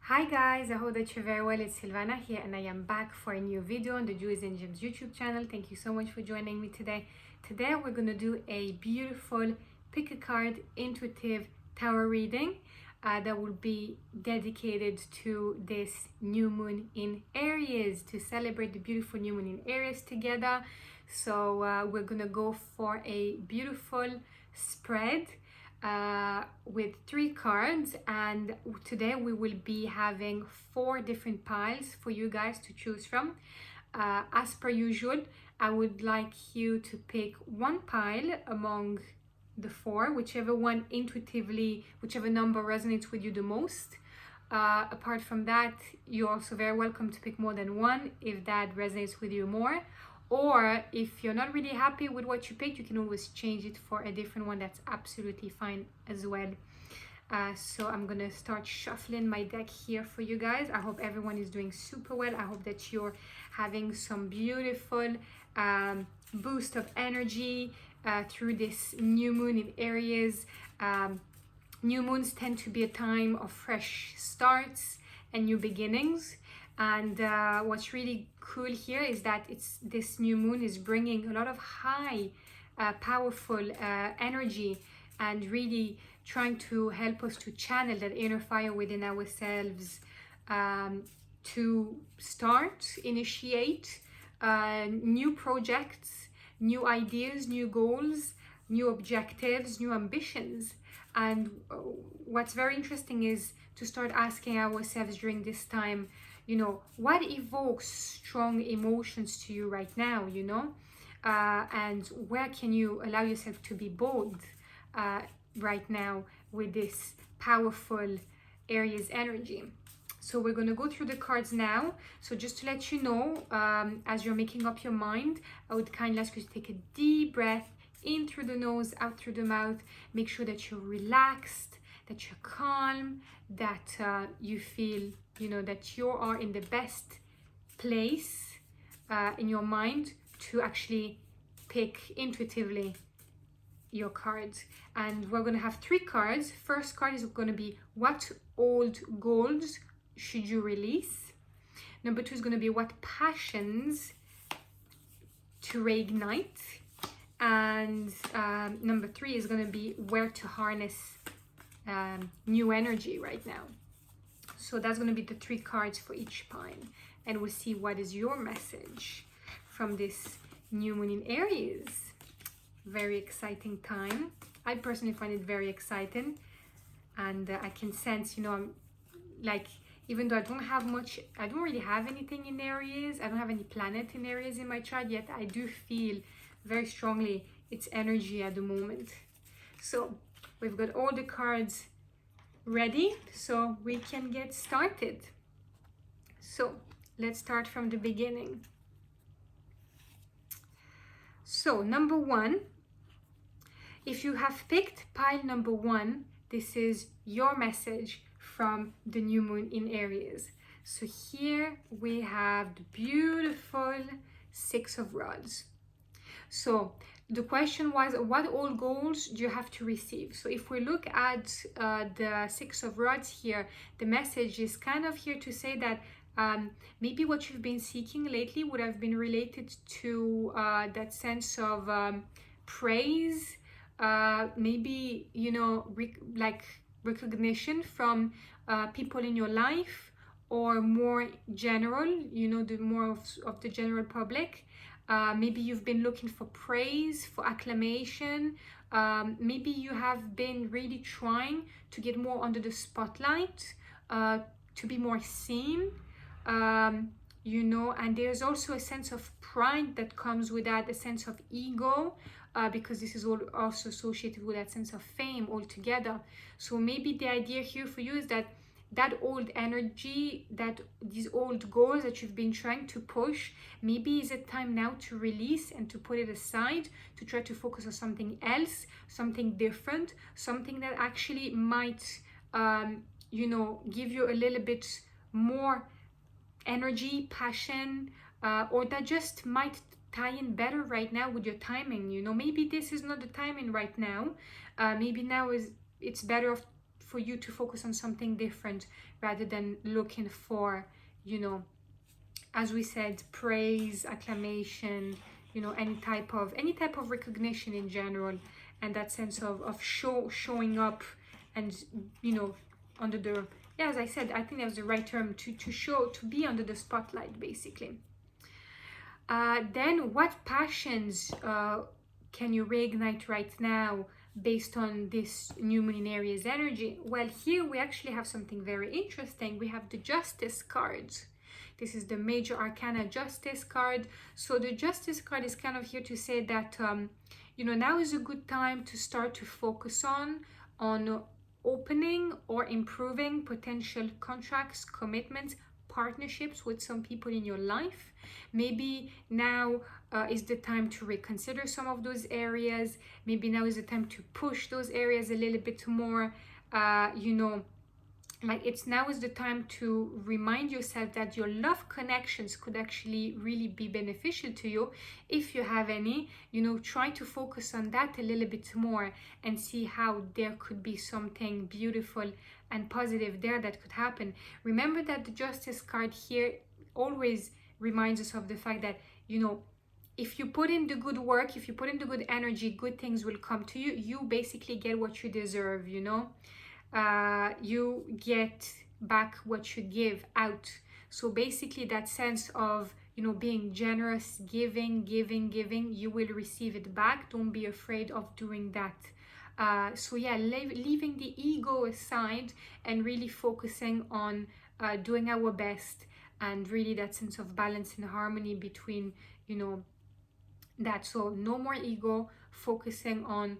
Hi guys, I hope that you're very well. It's Sylvana here and I am back for a new video on the Jewels and Gems YouTube channel. Thank you so much for joining me today. Today we're going to do a beautiful pick a card intuitive tarot reading that will be dedicated to this new moon in Aries, to celebrate the beautiful new moon in Aries together. So we're going to go for a beautiful spread with 3 cards, and today we will be having 4 different piles for you guys to choose from. As per usual, I would like you to pick one pile among the 4, whichever one intuitively, whichever number resonates with you the most. Apart from that, you're also very welcome to pick more than one if that resonates with you more. Or if you're not really happy with what you picked, you can always change it for a different one. That's absolutely fine as well. So I'm gonna start shuffling my deck here for you guys. I hope everyone is doing super well. I hope that you're having some beautiful boost of energy through this new moon in Aries. New moons tend to be a time of fresh starts and new beginnings. And what's really cool here is that this new moon is bringing a lot of high powerful energy and really trying to help us to channel that inner fire within ourselves, to initiate new projects, new ideas, new goals, new objectives, new ambitions. And what's very interesting is to start asking ourselves during this time, you know, what evokes strong emotions to you right now, you know, and where can you allow yourself to be bold right now with this powerful Aries energy. So we're going to go through the cards now. So just to let you know, as you're making up your mind, I would kindly ask you to take a deep breath in through the nose, out through the mouth. Make sure that you're relaxed, that you're calm, that you feel, you know, that you are in the best place in your mind to actually pick intuitively your cards. And we're going to have 3 cards. First card is going to be what old goals should you release. Number 2 is going to be what passions to reignite. And number 3 is going to be where to harness new energy right now. So that's going to be the 3 cards for each pile, and we'll see what is your message from this new moon in Aries. Very exciting time. I personally find it very exciting, and I can sense, you know, I'm like, even though I don't really have anything in Aries, I don't have any planet in Aries in my chart yet, I do feel very strongly its energy at the moment. So we've got all the cards ready, so we can get started. So let's start from the beginning. So number 1, if you have picked pile number 1, this is your message from the new moon in Aries. So here we have the beautiful 6 of Rods. So the question was, what all goals do you have to receive? So if we look at the 6 of Rods here, the message is kind of here to say that maybe what you've been seeking lately would have been related to that sense of praise, maybe, you know, like recognition from people in your life, or more general, you know, the more of the general public. Maybe you've been looking for praise, for acclamation. Maybe you have been really trying to get more under the spotlight, to be more seen, you know, and there's also a sense of pride that comes with that, a sense of ego, because this is all also associated with that sense of fame altogether. So maybe the idea here for you is that old energy, that these old goals that you've been trying to push, maybe is it time now to release and to put it aside, to try to focus on something else, something different, something that actually might, you know, give you a little bit more energy, passion, or that just might tie in better right now with your timing. You know, maybe this is not the timing right now. Maybe now it's better for you to focus on something different rather than looking for, you know, as we said, praise, acclamation, you know, any type of recognition in general, and that sense of showing up, and, you know, under the, yeah, as I said, I think that was the right term, to be under the spotlight, basically. Then what passions can you reignite right now based on this new moon in Aries energy? Well, here we actually have something very interesting. We have the Justice card. This is the major arcana Justice card. So the Justice card is kind of here to say that, you know, now is a good time to start to focus on opening or improving potential contracts, commitments, partnerships with some people in your life. Maybe now is the time to reconsider some of those areas. Maybe now is the time to push those areas a little bit more. You know, like now is the time to remind yourself that your love connections could actually really be beneficial to you if you have any. You know, try to focus on that a little bit more and see how there could be something beautiful and positive there that could happen. Remember that the Justice card here always reminds us of the fact that, you know, if you put in the good work, if you put in the good energy, good things will come to you. You basically get what you deserve, you know. You get back what you give out. So basically that sense of, you know, being generous, giving, you will receive it back. Don't be afraid of doing that. So yeah, leaving the ego aside and really focusing on doing our best, and really that sense of balance and harmony between, you know, that. So no more ego, focusing on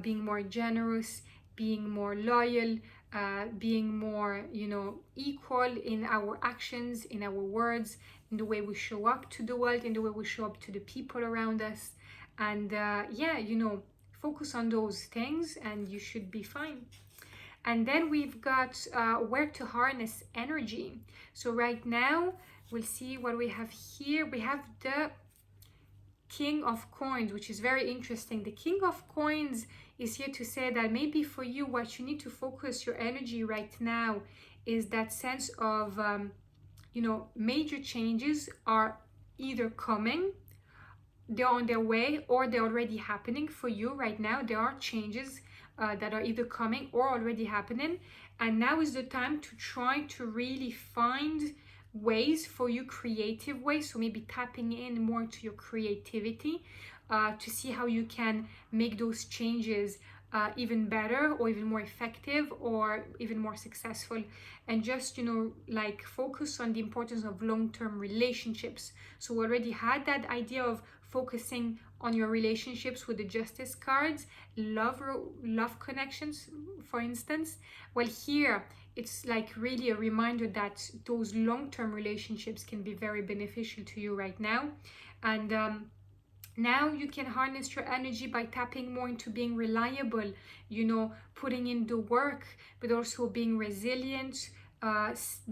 being more generous, being more loyal, being more, you know, equal in our actions, in our words, in the way we show up to the world, in the way we show up to the people around us. And yeah, you know, focus on those things and you should be fine. And then we've got where to harness energy. So right now, we'll see what we have here. We have the King of Coins, which is very interesting. The King of Coins is here to say that maybe for you, what you need to focus your energy right now is that sense of, you know, major changes are either coming, they're on their way, or they're already happening for you right now. There are changes that are either coming or already happening. And now is the time to try to really find ways for you, creative ways. So maybe tapping in more to your creativity to see how you can make those changes even better, or even more effective, or even more successful. And just, you know, like focus on the importance of long-term relationships. So we already had that idea of focusing on your relationships with the Justice cards, love connections, for instance. Well, here it's like really a reminder that those long-term relationships can be very beneficial to you right now. And now you can harness your energy by tapping more into being reliable, you know, putting in the work, but also being resilient,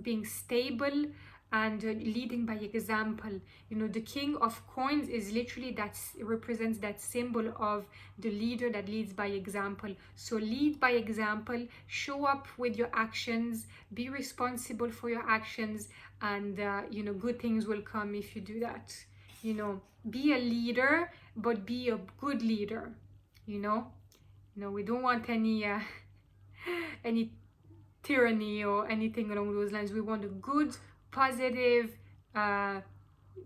being stable, and leading by example. You know, the King of Coins is literally represents that symbol of the leader that leads by example. So lead by example, show up with your actions, be responsible for your actions, and you know, good things will come if you do that. You know, be a leader, but be a good leader. You know, we don't want any tyranny or anything along those lines. We want a good, positive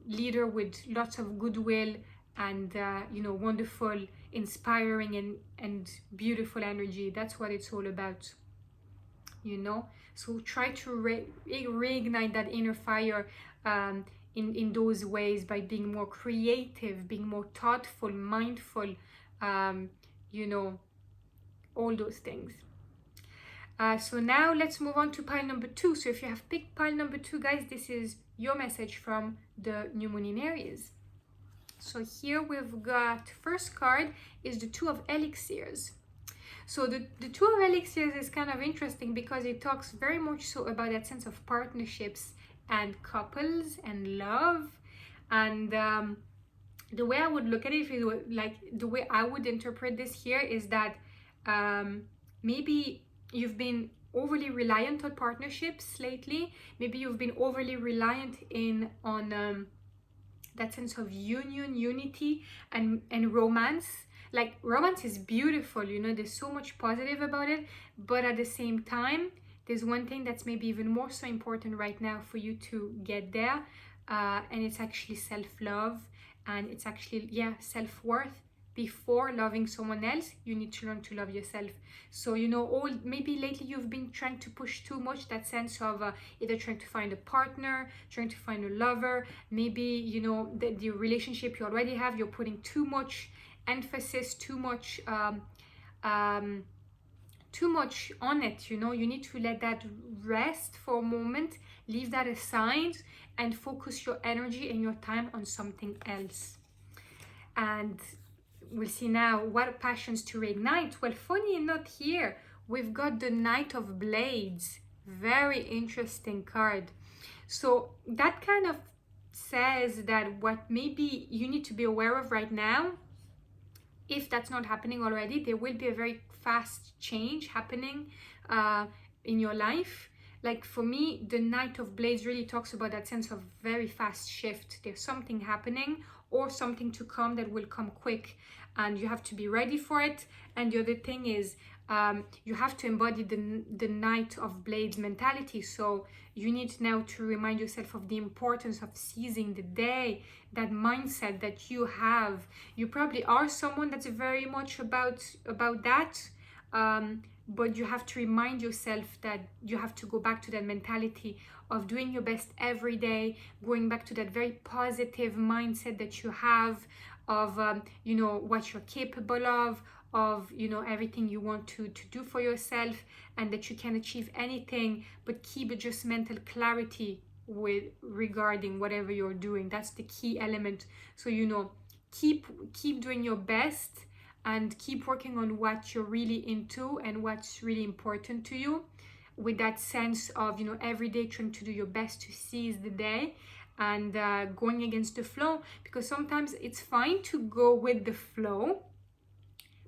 leader with lots of goodwill and you know, wonderful, inspiring and beautiful energy. That's what it's all about, you know. So try to reignite that inner fire in those ways, by being more creative, being more thoughtful, mindful, you know, all those things. So now let's move on to pile number 2. So if you have picked pile number 2, guys, this is your message from the new moon in Aries. So here we've got, first card is the Two of Elixirs. So the Two of Elixirs is kind of interesting because it talks very much so about that sense of partnerships and couples and love. And the way I would look at it is like, the way I would interpret this here is that maybe you've been overly reliant on partnerships lately. Maybe you've been overly reliant on that sense of union, unity, and romance. Like, romance is beautiful, you know, there's so much positive about it, but at the same time, there's one thing that's maybe even more so important right now for you to get there, and it's actually self-love, and it's actually, yeah, self-worth. Before loving someone else, you need to learn to love yourself. So, you know, maybe lately you've been trying to push too much that sense of either trying to find a partner, trying to find a lover. Maybe, you know, the relationship you already have, you're putting too much emphasis, too much on it. You know, you need to let that rest for a moment, leave that aside, and focus your energy and your time on something else. And we'll see now what passions to reignite. Well, funny enough, here we've got the Knight of Blades. Very interesting card. So that kind of says that what maybe you need to be aware of right now, if that's not happening already, there will be a very fast change happening in your life. Like, for me, the Knight of Blades really talks about that sense of very fast shift. There's something happening or something to come that will come quick, and you have to be ready for it. And the other thing is, you have to embody the Knight of Blades mentality. So you need now to remind yourself of the importance of seizing the day, that mindset that you have. You probably are someone that's very much about that, but you have to remind yourself that you have to go back to that mentality of doing your best every day, going back to that very positive mindset that you have of you know, what you're capable of, you know, everything you want to do for yourself, and that you can achieve anything, but keep just mental clarity with regarding whatever you're doing. That's the key element. So, you know, keep doing your best, and keep working on what you're really into and what's really important to you, with that sense of, you know, every day trying to do your best to seize the day, and going against the flow. Because sometimes it's fine to go with the flow,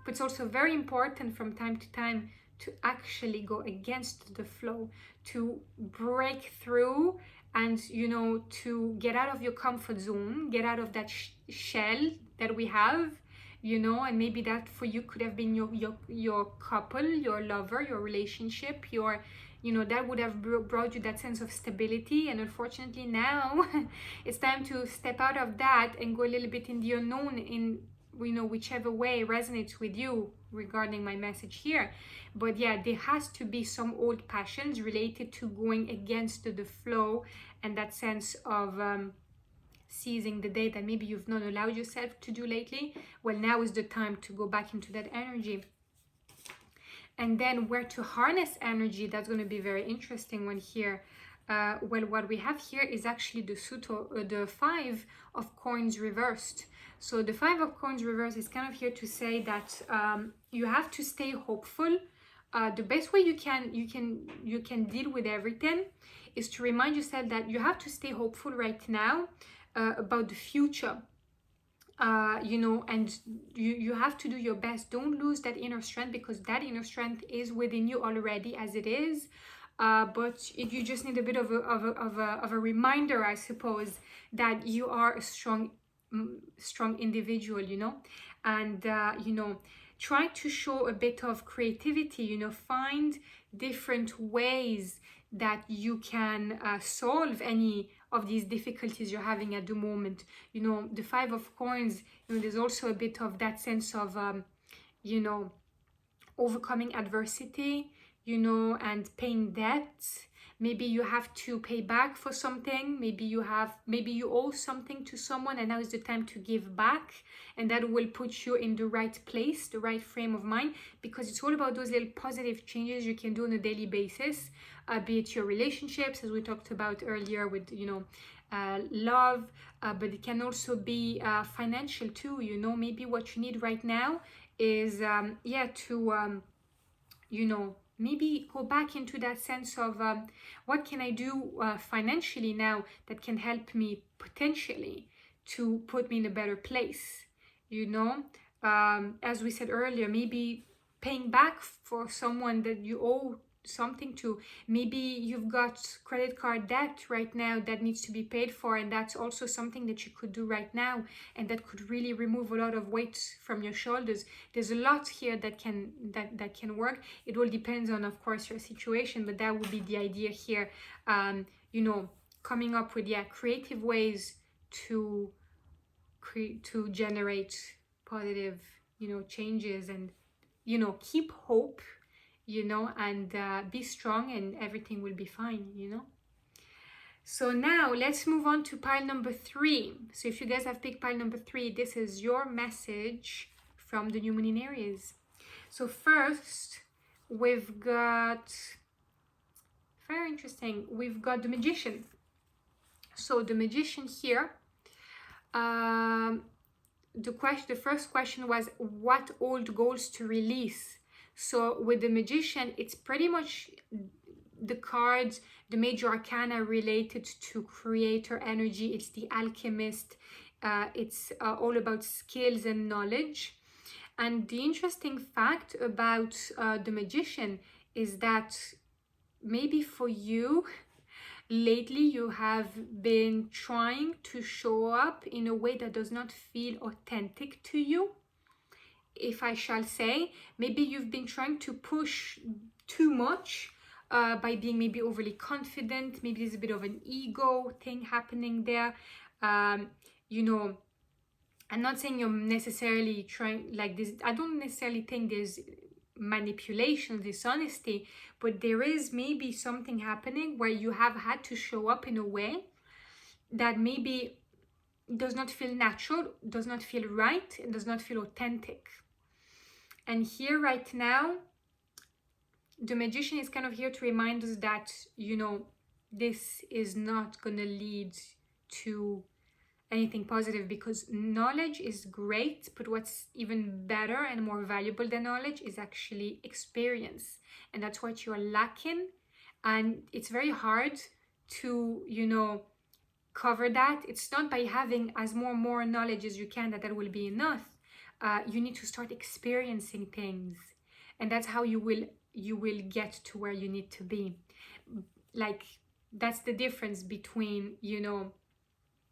but it's also very important from time to time to actually go against the flow, to break through, and, you know, to get out of your comfort zone, get out of that shell that we have, you know. And maybe that for you could have been your couple, your lover, your relationship, your, you know, that would have brought you that sense of stability. And unfortunately now it's time to step out of that and go a little bit in the unknown, in, you know, whichever way resonates with you regarding my message here. But yeah, there has to be some old passions related to going against the flow, and that sense of seizing the day that maybe you've not allowed yourself to do lately. Well, now is the time to go back into that energy. And then where to harness energy, that's going to be very interesting one here. Well, what we have here is actually the Five of Coins reversed. So the Five of Coins reversed is kind of here to say that you have to stay hopeful. The best way you can deal with everything is to remind yourself that you have to stay hopeful right now about the future. You know, and you have to do your best. Don't lose that inner strength, because that inner strength is within you already as it is. But you just need a bit of a reminder, I suppose, that you are a strong individual, you know. And you know, try to show a bit of creativity, you know, find different ways that you can solve any of these difficulties you're having at the moment. You know, the Five of Coins, you know, there's also a bit of that sense of you know, overcoming adversity, you know, and paying debts. Maybe you have to pay back for something. Maybe you owe something to someone, and now is the time to give back. And that will put you in the right place, the right frame of mind, because it's all about those little positive changes you can do on a daily basis, be it your relationships, as we talked about earlier with, you know, love, but it can also be financial too. You know, maybe what you need right now is yeah, to you know, maybe go back into that sense of what can I do financially now that can help me potentially to put me in a better place, you know. As we said earlier, maybe paying back for someone that you owe something to. Maybe you've got credit card debt right now that needs to be paid for, and that's also something that you could do right now, and that could really remove a lot of weight from your shoulders. There's a lot here that can work. It all depends on, of course, your situation, but that would be the idea here. You know, coming up with creative ways to generate positive, you know, changes, and, you know, keep hope, you know, and be strong, and everything will be fine, you know. So now let's move on to pile number 3. So if you guys have picked pile number 3, this is your message from the new moon in Aries. So first, we've got, very interesting, we've got the Magician. So the Magician here, the first question was, what old goals to release? So with the Magician, it's pretty much the cards, the major arcana related to creator energy. It's the Alchemist. It's all about skills and knowledge. And the interesting fact about the Magician is that maybe for you, lately you have been trying to show up in a way that does not feel authentic to you, if I shall say. Maybe you've been trying to push too much by being maybe overly confident. Maybe there's a bit of an ego thing happening there. You know, I'm not saying you're necessarily trying like this. I don't necessarily think there's manipulation, dishonesty, but there is maybe something happening where you have had to show up in a way that maybe does not feel natural, does not feel right, and does not feel authentic. And here right now, the Magician is kind of here to remind us that, you know, this is not going to lead to anything positive, because knowledge is great, but what's even better and more valuable than knowledge is actually experience, and that's what you're lacking. And it's very hard to, you know, cover that. It's not by having as more knowledge as you can that will be enough. You need to start experiencing things, and that's how you will get to where you need to be. Like, that's the difference between, you know,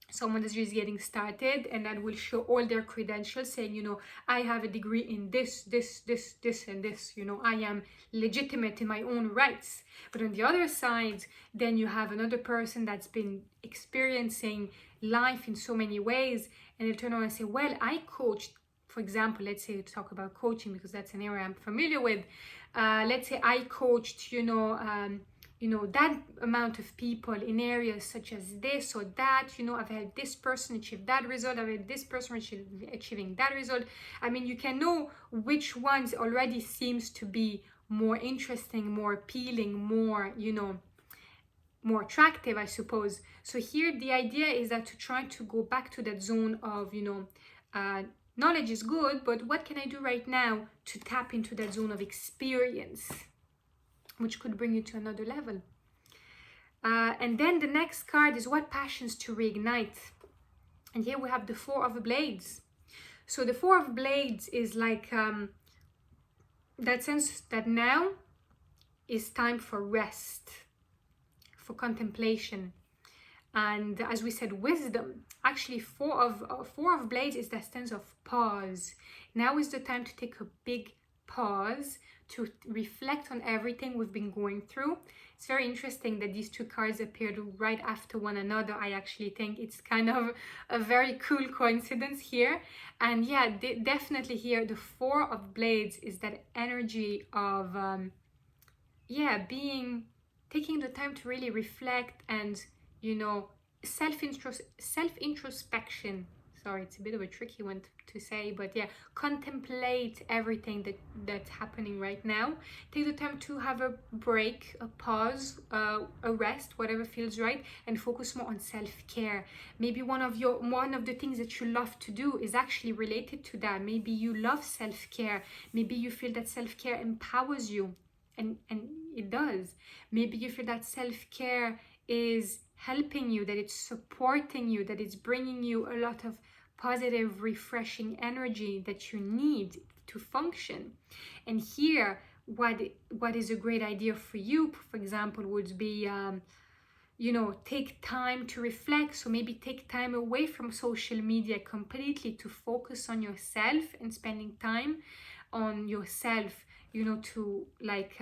someone that's just getting started and that will show all their credentials saying, you know, I have a degree in this and this, you know, I am legitimate in my own rights. But on the other side, then you have another person that's been experiencing life in so many ways, and they turn around and say, well, I coached, for example, let's say, talk about coaching because that's an area I'm familiar with. Let's say I coached, you know, that amount of people in areas such as this or that, you know, I've had this person achieve that result, I've had this person achieving that result. I mean, you can know which ones already seems to be more interesting, more appealing, more, you know, more attractive, I suppose. So here the idea is that to try to go back to that zone of, you know, knowledge is good, but what can I do right now to tap into that zone of experience, which could bring you to another level. And then the next card is what passions to reignite. And here we have the Four of Blades. So the Four of Blades is like that sense that now is time for rest, for contemplation, and as we said, wisdom. Actually, Four of Blades is that sense of pause. Now is the time to take a big pause, to reflect on everything we've been going through. It's very interesting that these two cards appeared right after one another. I actually think it's kind of a very cool coincidence here. And yeah, definitely here the Four of Blades is that energy of taking the time to really reflect and, you know, self-introspection. Sorry, it's a bit of a tricky one to say, but yeah, contemplate everything that's happening right now. Take the time to have a break, a pause, a rest, whatever feels right, and focus more on self-care. Maybe one of the things that you love to do is actually related to that. Maybe you love self-care. Maybe you feel that self-care empowers you, and it does. Maybe you feel that self-care is helping you, that it's supporting you, that it's bringing you a lot of positive, refreshing energy that you need. to function. And here, what is a great idea for you, for example, would be you know, take time to reflect. So maybe take time away from social media completely to focus on yourself and spending time on yourself, you know, to like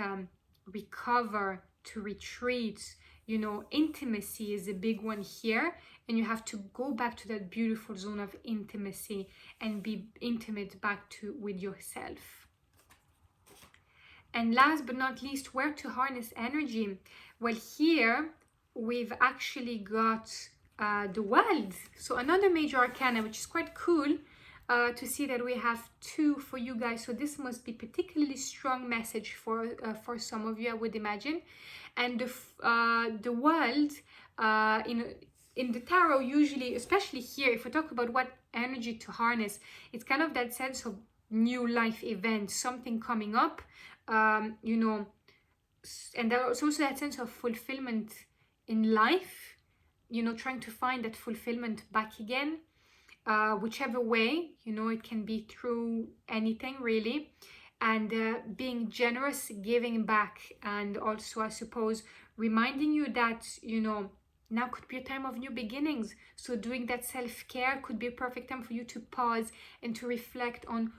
recover, to retreat. You know, intimacy is a big one here, and you have to go back to that beautiful zone of intimacy and be intimate back to with yourself. And last but not least, where to harness energy? Well, here we've actually got the world. So another major arcana, which is quite cool to see that we have two for you guys. So this must be particularly strong message for some of you, I would imagine. And the world in the tarot, usually, especially here, if we talk about what energy to harness, it's kind of that sense of new life event, something coming up, you know, and there's also that sense of fulfillment in life, you know, trying to find that fulfillment back again, whichever way, you know, it can be through anything really, and being generous, giving back, and also I suppose reminding you that, you know, now could be a time of new beginnings. So doing that self-care could be a perfect time for you to pause and to reflect on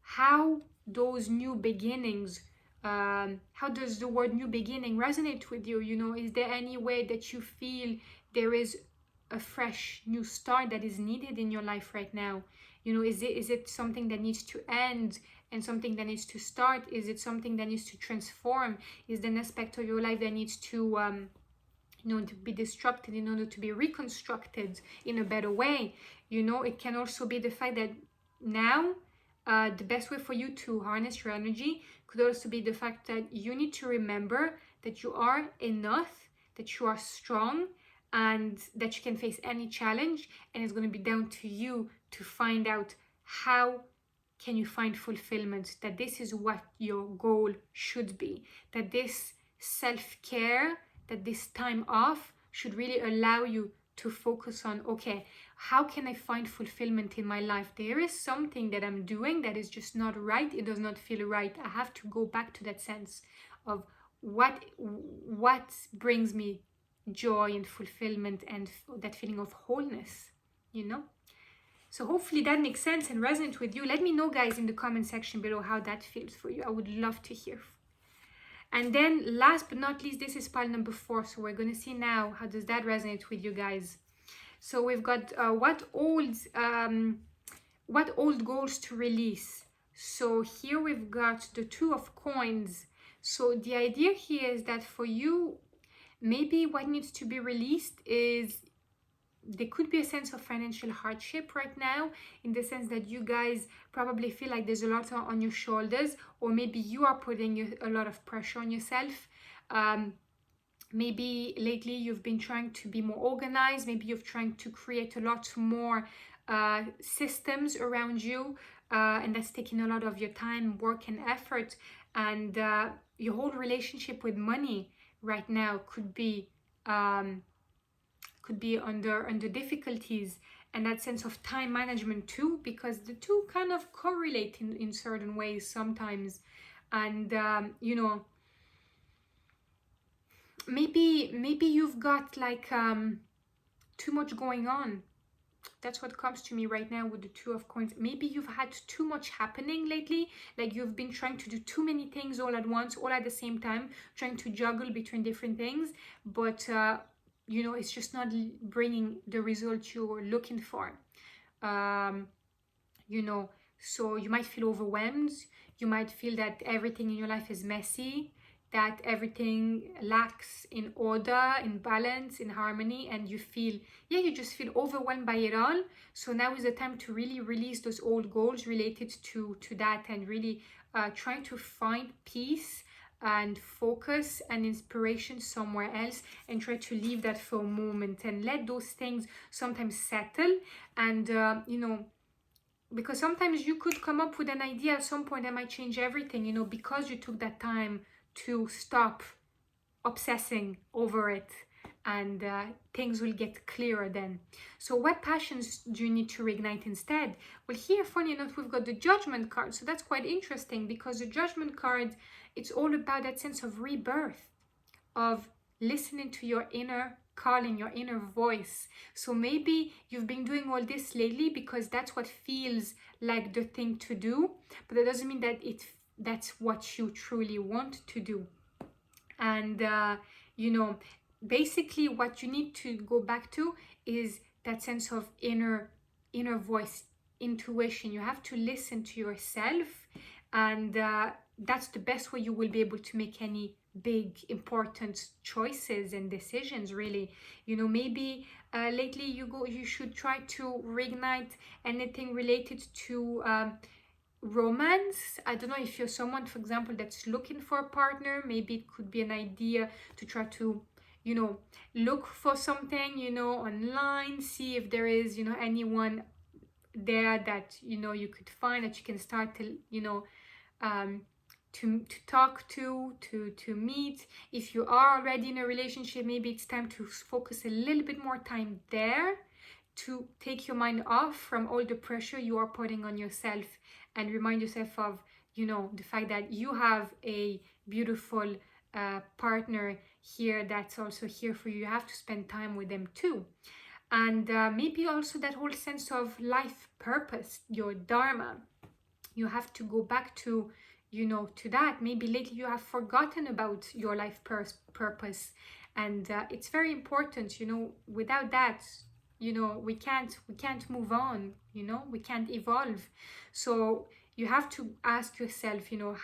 how those new beginnings, how does the word new beginning resonate with you? You know, is there any way that you feel there is a fresh new start that is needed in your life right now? You know, is it something that needs to end and something that needs to start? Is it something that needs to transform? Is there an aspect of your life that needs to you know, to be disrupted in order to be reconstructed in a better way? You know, it can also be the fact that now the best way for you to harness your energy could also be the fact that you need to remember that you are enough, that you are strong, and that you can face any challenge, and it's going to be down to you to find out how can you find fulfillment, that this is what your goal should be, that this self-care, that this time off should really allow you to focus on, okay, how can I find fulfillment in my life? There is something that I'm doing that is just not right. It does not feel right. I have to go back to that sense of what brings me joy and fulfillment and that feeling of wholeness, you know? So hopefully that makes sense and resonates with you. Let me know, guys, in the comment section below how that feels for you. I would love to hear. And then last but not least, this is pile number 4. So we're going to see now how does that resonate with you guys. So we've got what old goals to release. So here we've got the 2 of coins. So the idea here is that for you, maybe what needs to be released is there could be a sense of financial hardship right now, in the sense that you guys probably feel like there's a lot on your shoulders, or maybe you are putting a lot of pressure on yourself. Maybe lately you've been trying to be more organized. Maybe you've trying to create a lot more systems around you, and that's taking a lot of your time, work, and effort. And your whole relationship with money right now could be under difficulties, and that sense of time management too, because the two kind of correlate in certain ways sometimes. And you know, maybe you've got like too much going on. That's what comes to me right now with the 2 of coins. Maybe you've had too much happening lately, like you've been trying to do too many things all at once, all at the same time, trying to juggle between different things, but you know, it's just not bringing the result you're looking for. You know, so you might feel overwhelmed. You might feel that everything in your life is messy, that everything lacks in order, in balance, in harmony, and you feel, yeah, you just feel overwhelmed by it all. So now is the time to really release those old goals related to that, and really try to find peace and focus and inspiration somewhere else, and try to leave that for a moment and let those things sometimes settle. And you know, because sometimes you could come up with an idea at some point that might change everything, you know, because you took that time to stop obsessing over it and things will get clearer then. So what passions do you need to reignite instead? Well, here, funny enough, we've got the Judgment card. So that's quite interesting, because the Judgment card, it's all about that sense of rebirth, of listening to your inner calling, your inner voice. So maybe you've been doing all this lately because that's what feels like the thing to do, but that doesn't mean that that's what you truly want to do. And you know, basically what you need to go back to is that sense of inner voice, intuition. You have to listen to yourself, and that's the best way you will be able to make any big important choices and decisions, really. You know, maybe lately you should try to reignite anything related to romance. I don't know, if you're someone, for example, that's looking for a partner, maybe it could be an idea to try to, you know, look for something, you know, online, see if there is, you know, anyone there that, you know, you could find, that you can start to, you know, to talk to meet. If you are already in a relationship, maybe it's time to focus a little bit more time there, to take your mind off from all the pressure you are putting on yourself, and remind yourself of, you know, the fact that you have a beautiful partner here that's also here for you. You have to spend time with them too. And maybe also that whole sense of life purpose, your dharma. You have to go back to, you know, to that. Maybe lately you have forgotten about your life purpose, and it's very important. You know, without that, you know, we can't move on, you know, we can't evolve. So you have to ask yourself, you know,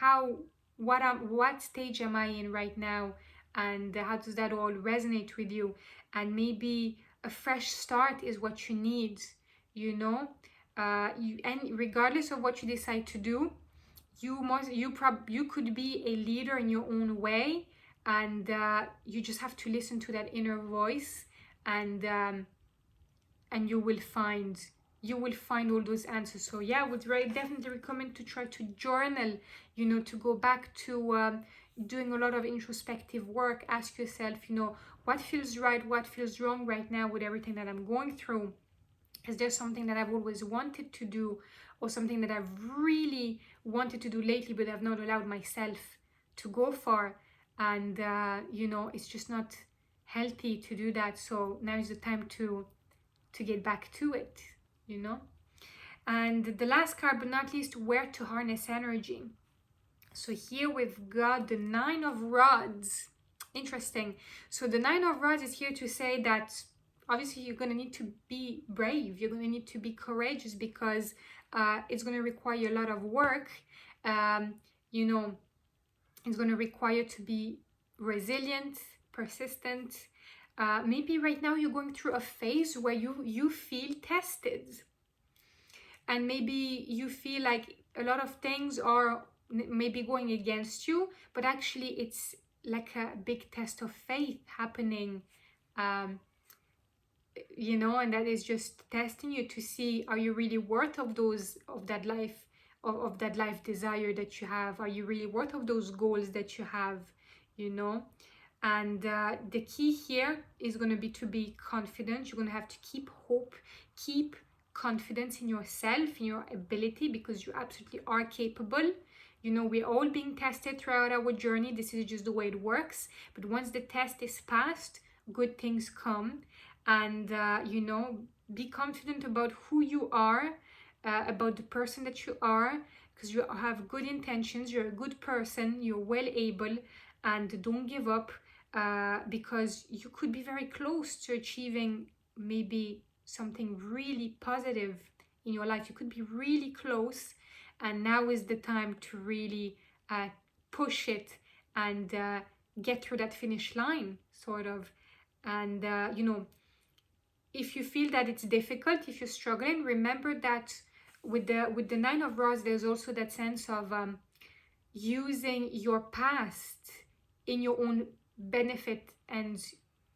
what stage am I in right now, and how does that all resonate with you? And maybe a fresh start is what you need, you know. And regardless of what you decide to do, you could be a leader in your own way, and you just have to listen to that inner voice, and you will find all those answers. So yeah, I would definitely recommend to try to journal, you know, to go back to doing a lot of introspective work. Ask yourself, you know, what feels right, what feels wrong right now with everything that I'm going through. Is there something that I've always wanted to do, or something that I've really wanted to do lately but I've not allowed myself to go for? And you know, it's just not healthy to do that. So now is the time to get back to it, you know. And the last card but not least, where to harness energy. So here we've got the Nine of Rods. Interesting. So the Nine of Rods is here to say that obviously you're going to need to be brave, you're going to need to be courageous, because it's going to require a lot of work. You know, it's going to require to be resilient, persistent. Maybe right now you're going through a phase where you feel tested, and maybe you feel like a lot of things are maybe going against you, but actually it's like a big test of faith happening, you know, and that is just testing you to see, are you really worth of that life desire that you have? Are you really worth of those goals that you have, you know? And the key here is going to be to be confident. You're going to have to keep hope, keep confidence in yourself, in your ability, because you absolutely are capable. You know, we're all being tested throughout our journey. This is just the way it works. But once the test is passed, good things come. And you know, be confident about who you are, about the person that you are, because you have good intentions, you're a good person, you're well able, and don't give up, because you could be very close to achieving maybe something really positive in your life. You could be really close, and now is the time to really push it and get through that finish line, sort of. And you know, if you feel that it's difficult, if you're struggling, remember that with the Nine of Rods, there's also that sense of using your past in your own benefit, and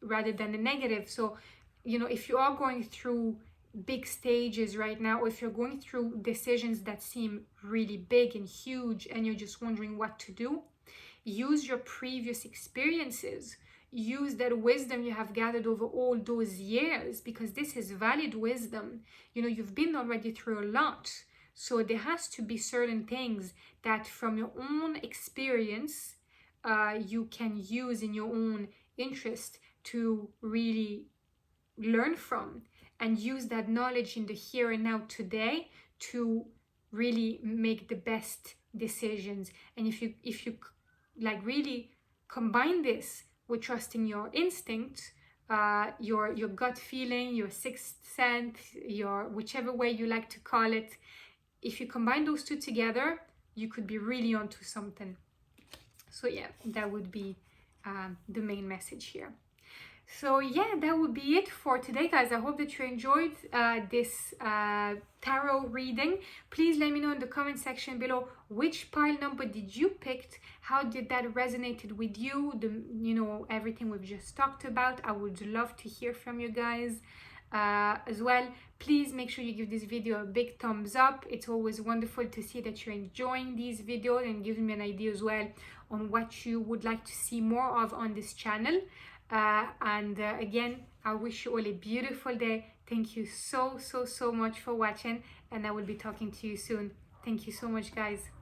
rather than the negative. So, you know, if you are going through big stages right now, or if you're going through decisions that seem really big and huge, and you're just wondering what to do, use your previous experiences, use that wisdom you have gathered over all those years, because this is valid wisdom. You know, you've been already through a lot. So there has to be certain things that from your own experience, you can use in your own interest to really learn from, and use that knowledge in the here and now today to really make the best decisions. And if you like really combine this with trusting your instinct, your gut feeling, your sixth sense, your whichever way you like to call it, if you combine those two together, you could be really onto something. So yeah, that would be the main message here. So yeah, that would be it for today, guys. I hope that you enjoyed this tarot reading. Please let me know in the comment section below which pile number did you pick. How did that resonated with you? You know, everything we've just talked about. I would love to hear from you guys as well. Please make sure you give this video a big thumbs up. It's always wonderful to see that you're enjoying these videos, and gives me an idea as well on what you would like to see more of on this channel. Again, I wish you all a beautiful day. Thank you so much for watching, and I will be talking to you soon. Thank you so much, guys.